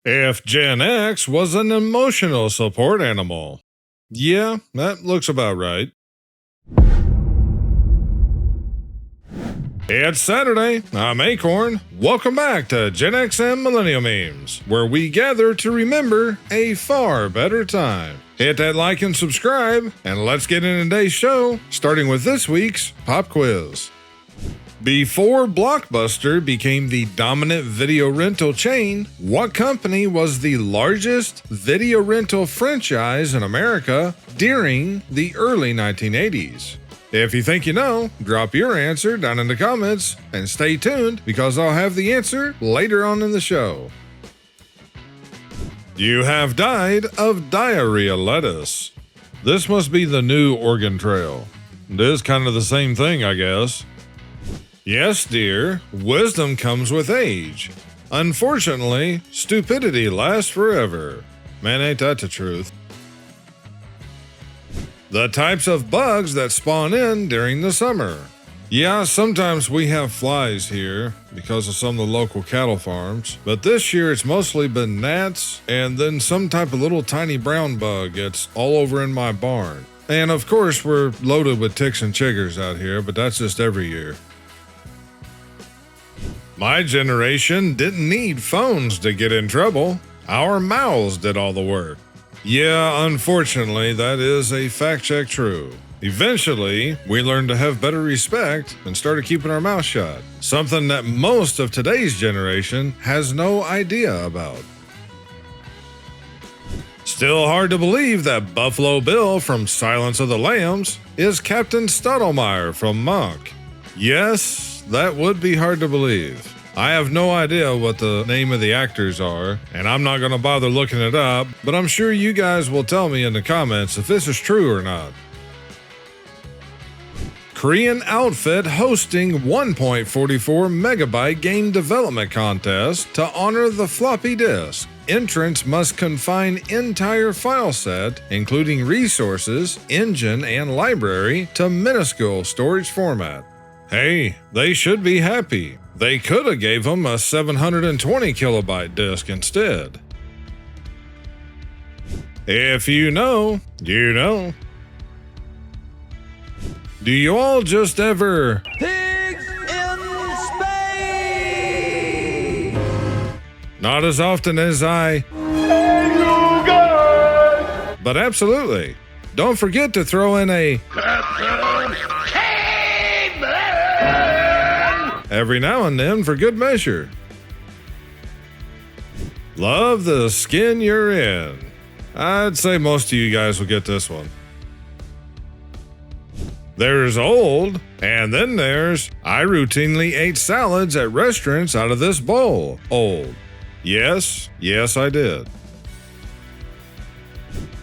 If Gen X was an emotional support animal. Yeah, that looks about right. It's Saturday. I'm Akorn. Welcome back to Gen X and Millennial Memes, where we gather to remember a far better time. Hit that like and subscribe, and let's get into today's show, starting with this week's pop quiz. Before Blockbuster became the dominant video rental chain, what company was the largest video rental franchise in America during the early 1980s? If you think you know, drop your answer down in the comments and stay tuned because I'll have the answer later on in the show. You have died of diarrhea lettuce. This must be the new Oregon Trail. It is kind of the same thing, I guess. Yes, dear, wisdom comes with age. Unfortunately, stupidity lasts forever. Man, ain't that the truth? The types of bugs that spawn in during the summer. Yeah, sometimes we have flies here because of some of the local cattle farms, but this year it's mostly been gnats and then some type of little tiny brown bug that's all over in my barn. And of course, we're loaded with ticks and chiggers out here, but that's just every year. My generation didn't need phones to get in trouble. Our mouths did all the work. Yeah, unfortunately, that is a fact check true. Eventually, we learned to have better respect and started keeping our mouth shut. Something that most of today's generation has no idea about. Still hard to believe that Buffalo Bill from Silence of the Lambs is Captain Stottlemyre from Monk. Yes, that would be hard to believe. I have no idea what the name of the actors are, and I'm not going to bother looking it up, but I'm sure you guys will tell me in the comments if this is true or not. Korean outfit hosting 1.44 megabyte game development contest to honor the floppy disk. Entrants must confine entire file set, including resources, engine, and library, to minuscule storage format. Hey, they should be happy. They could have gave them a 720 kilobyte disk instead. If you know, you know. Do you all just ever pigs in space? Not as often as I but absolutely. Don't forget to throw in a every now and then for good measure. Love the skin you're in. I'd say most of you guys will get this one. There's old, and then there's I routinely ate salads at restaurants out of this bowl. Old. Yes, I did.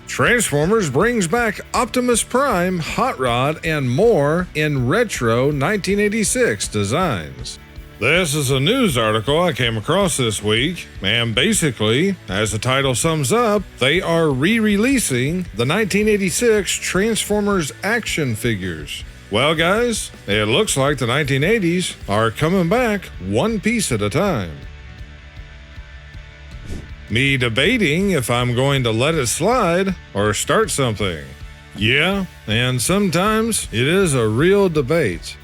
Transformers brings back Optimus Prime, Hot Rod, and more in retro 1986 designs. This is a news article I came across this week, and basically, as the title sums up, they are re-releasing the 1986 Transformers action figures. Well guys, it looks like the 1980s are coming back one piece at a time. Me debating if I'm going to let it slide or start something. Yeah, and sometimes it is a real debate.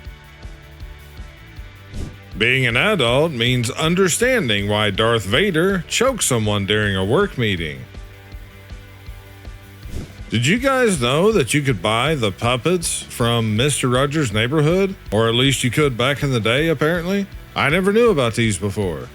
Being an adult means understanding why Darth Vader choked someone during a work meeting. Did you guys know that you could buy the puppets from Mr. Rogers' Neighborhood? Or at least you could back in the day, apparently? I never knew about these before.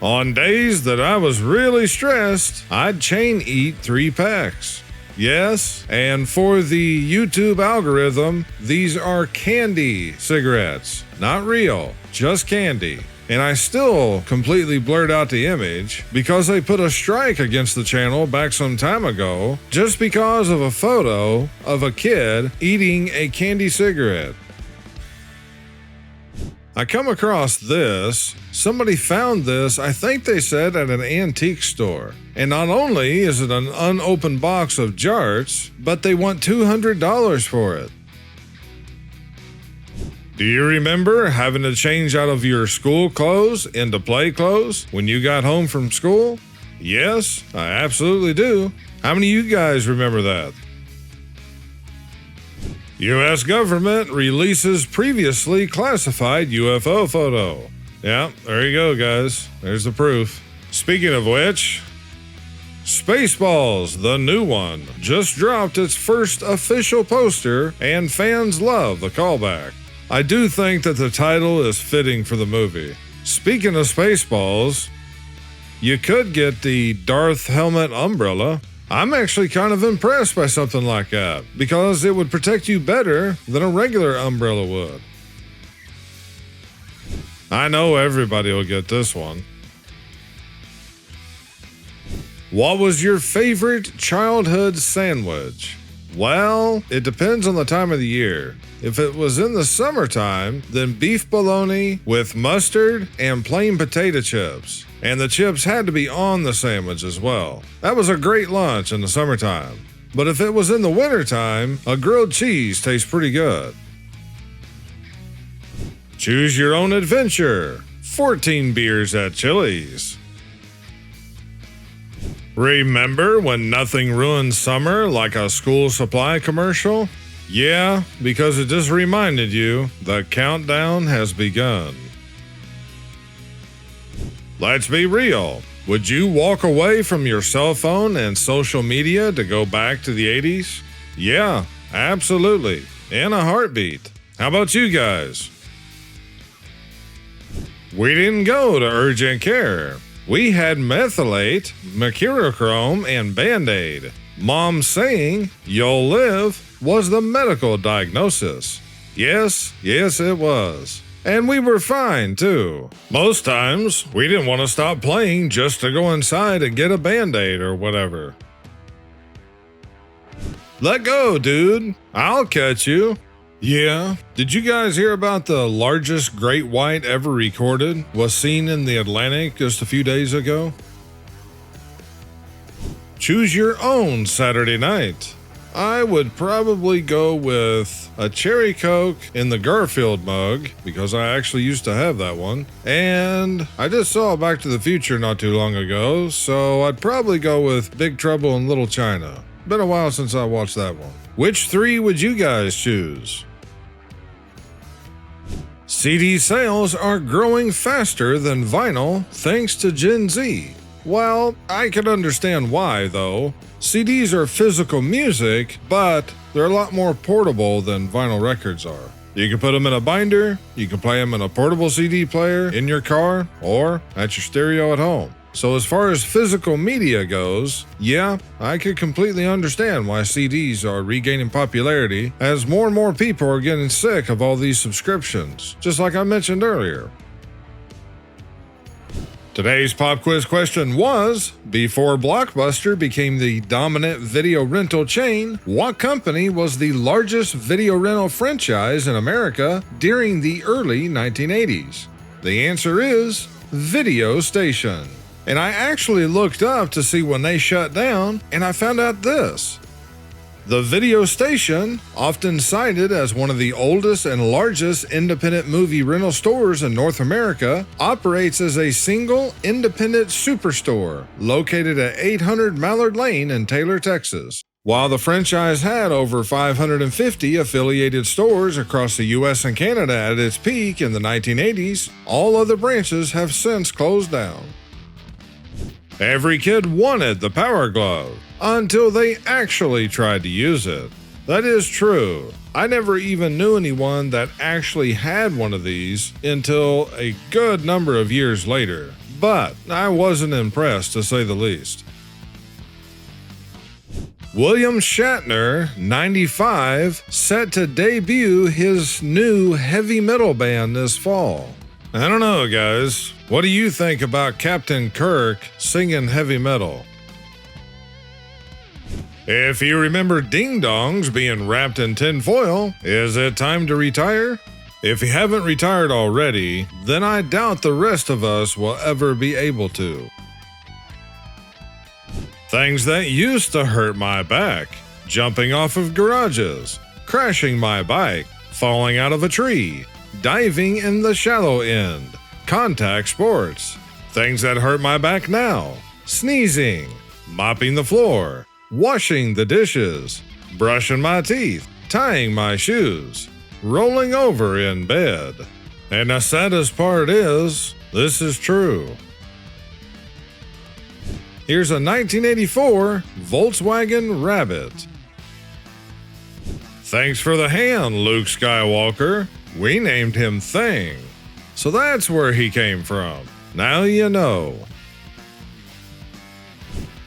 On days that I was really stressed, I'd chain eat 3 packs. Yes, and for the YouTube algorithm, these are candy cigarettes. Not real, just candy. And I still completely blurred out the image because they put a strike against the channel back some time ago just because of a photo of a kid eating a candy cigarette. I come across this. Somebody found this, I think they said, at an antique store. And not only is it an unopened box of jarts, but they want $200 for it. Do you remember having to change out of your school clothes into play clothes when you got home from school? Yes, I absolutely do. How many of you guys remember that? U.S. government releases previously classified UFO photo. Yeah, there you go, guys. There's the proof. Speaking of which, Spaceballs, the new one, just dropped its first official poster, and fans love the callback. I do think that the title is fitting for the movie. Speaking of Spaceballs, you could get the Darth helmet umbrella. I'm actually kind of impressed by something like that, because it would protect you better than a regular umbrella would. I know everybody will get this one. What was your favorite childhood sandwich? Well, it depends on the time of the year. If it was in the summertime, then beef bologna with mustard and plain potato chips. And the chips had to be on the sandwich as well. That was a great lunch in the summertime. But if it was in the wintertime, a grilled cheese tastes pretty good. Choose your own adventure. 14 beers at Chili's. Remember when nothing ruined summer like a school supply commercial? Yeah, because it just reminded you the countdown has begun. Let's be real. Would you walk away from your cell phone and social media to go back to the 80s? Yeah, absolutely. In a heartbeat. How about you guys? We didn't go to urgent care. We had methylate, mercurochrome, and Band-Aid. Mom saying, "You'll live," was the medical diagnosis. Yes, it was. And we were fine, too. Most times, we didn't want to stop playing just to go inside and get a Band-Aid or whatever. Let go, dude. I'll catch you. Yeah. Did you guys hear about the largest great white ever recorded was seen in the Atlantic just a few days ago? Choose your own Saturday night. I would probably go with a cherry Coke in the Garfield mug, because I actually used to have that one. And I just saw Back to the Future not too long ago, so I'd probably go with Big Trouble in Little China. Been a while since I watched that one. Which three would you guys choose? CD sales are growing faster than vinyl thanks to Gen Z. Well, I can understand why, though. CDs are physical music, but they're a lot more portable than vinyl records are. You can put them in a binder, you can play them in a portable CD player in your car, or at your stereo at home. So as far as physical media goes, yeah, I could completely understand why CDs are regaining popularity as more and more people are getting sick of all these subscriptions, just like I mentioned earlier. Today's pop quiz question was, before Blockbuster became the dominant video rental chain, what company was the largest video rental franchise in America during the early 1980s? The answer is Video Station. And I actually looked up to see when they shut down, and I found out this. The Video Station, often cited as one of the oldest and largest independent movie rental stores in North America, operates as a single independent superstore located at 800 Mallard Lane in Taylor, Texas. While the franchise had over 550 affiliated stores across the US and Canada at its peak in the 1980s, all other branches have since closed down. Every kid wanted the Power Glove until they actually tried to use it. That is true. I never even knew anyone that actually had one of these until a good number of years later, but I wasn't impressed to say the least. William Shatner, 95, set to debut his new heavy metal band this fall. I don't know, guys. What do you think about Captain Kirk singing heavy metal? If you remember ding-dongs being wrapped in tinfoil, is it time to retire? If you haven't retired already, then I doubt the rest of us will ever be able to. Things that used to hurt my back: jumping off of garages, crashing my bike, falling out of a tree, diving in the shallow end, contact sports, things that hurt my back now, sneezing, mopping the floor, washing the dishes, brushing my teeth, tying my shoes, rolling over in bed. And the saddest part is, this is true. Here's a 1984 Volkswagen Rabbit. Thanks for the hand, Luke Skywalker. We named him Thing. So that's where he came from. Now you know.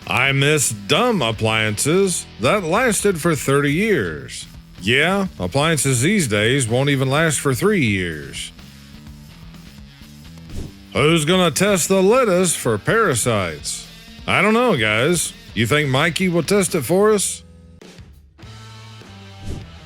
I miss dumb appliances that lasted for 30 years. Yeah, appliances these days won't even last for 3 years. Who's gonna test the lettuce for parasites? I don't know, guys. You think Mikey will test it for us?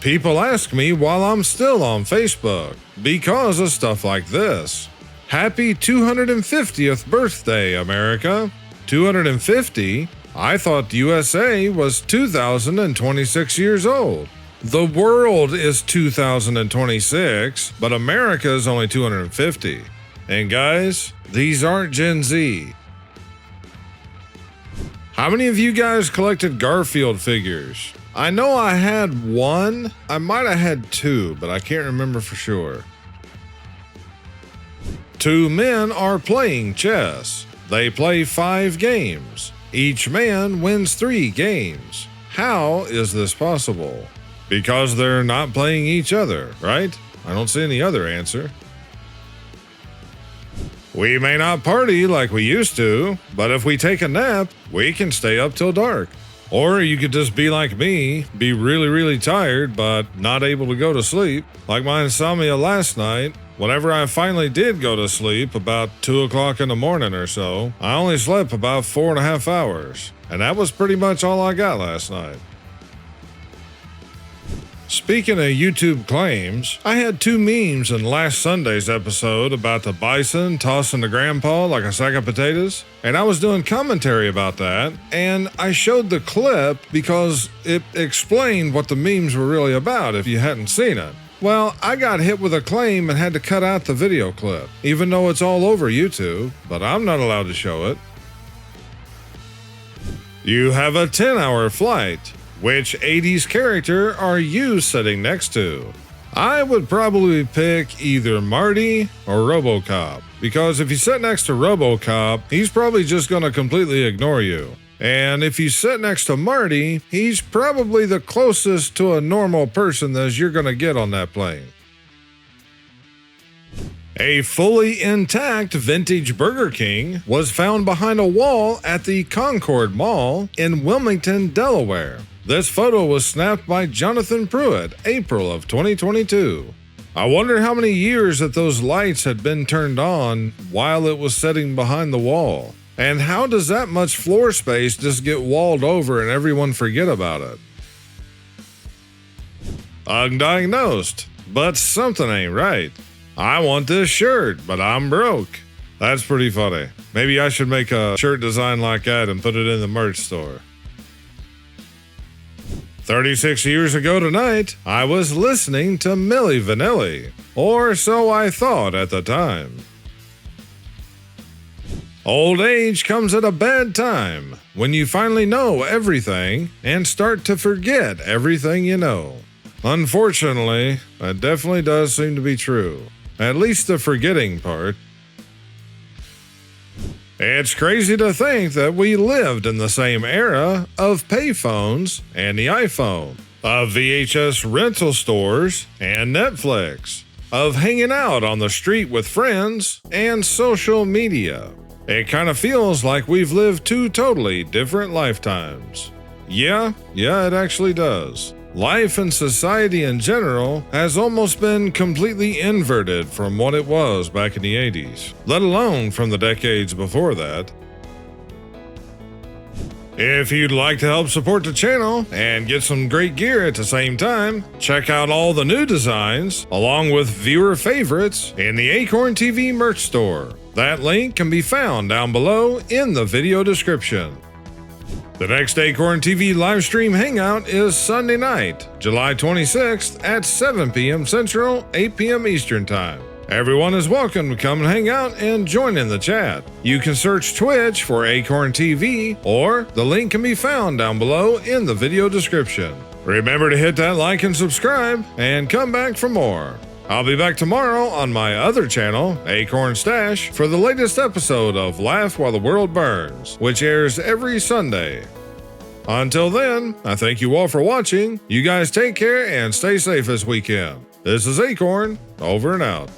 People ask me while I'm still on Facebook because of stuff like this. Happy 250th birthday, America. 250? I thought the USA was 2026 years old. The world is 2026, but America is only 250. And guys, these aren't Gen Z. How many of you guys collected Garfield figures? I know I had one. I might have had two, but I can't remember for sure. Two men are playing chess. They play 5 games. Each man wins 3 games. How is this possible? Because they're not playing each other, right? I don't see any other answer. We may not party like we used to, but if we take a nap, we can stay up till dark. Or you could just be like me, be really tired, but not able to go to sleep. Like my insomnia last night, whenever I finally did go to sleep about 2 o'clock in the morning or so, I only slept about 4.5 hours. And that was pretty much all I got last night. Speaking of YouTube claims, I had 2 memes in last Sunday's episode about the bison tossing the grandpa like a sack of potatoes, and I was doing commentary about that, and I showed the clip because it explained what the memes were really about if you hadn't seen it. Well, I got hit with a claim and had to cut out the video clip, even though it's all over YouTube, but I'm not allowed to show it. You have a 10-hour flight. Which 80s character are you sitting next to? I would probably pick either Marty or RoboCop, because if you sit next to RoboCop, he's probably just going to completely ignore you. And if you sit next to Marty, he's probably the closest to a normal person as you're going to get on that plane. A fully intact vintage Burger King was found behind a wall at the Concord Mall in Wilmington, Delaware. This photo was snapped by Jonathan Pruitt, April of 2022. I wonder how many years that those lights had been turned on while it was sitting behind the wall. And how does that much floor space just get walled over and everyone forget about it? Undiagnosed, but something ain't right. I want this shirt, but I'm broke. That's pretty funny. Maybe I should make a shirt design like that and put it in the merch store. 36 years ago tonight, I was listening to Milli Vanilli, or so I thought at the time. Old age comes at a bad time, when you finally know everything and start to forget everything you know. Unfortunately, that definitely does seem to be true, at least the forgetting part. It's crazy to think that we lived in the same era of payphones and the iPhone, of VHS rental stores and Netflix, of hanging out on the street with friends and social media. It kind of feels like we've lived 2 totally different lifetimes. Yeah, it actually does. Life and society in general has almost been completely inverted from what it was back in the 80s, let alone from the decades before that. If you'd like to help support the channel and get some great gear at the same time, check out all the new designs along with viewer favorites in the AkornTV merch store. That link can be found down below in the video description. The next AkornTV live stream hangout is Sunday night, July 26th at 7 p.m. Central, 8 p.m. Eastern Time. Everyone is welcome to come and hang out and join in the chat. You can search Twitch for AkornTV, or the link can be found down below in the video description. Remember to hit that like and subscribe, and come back for more. I'll be back tomorrow on my other channel, AkornStash, for the latest episode of Laugh While the World Burns, which airs every Sunday. Until then, I thank you all for watching. You guys take care and stay safe this weekend. This is Akorn, over and out.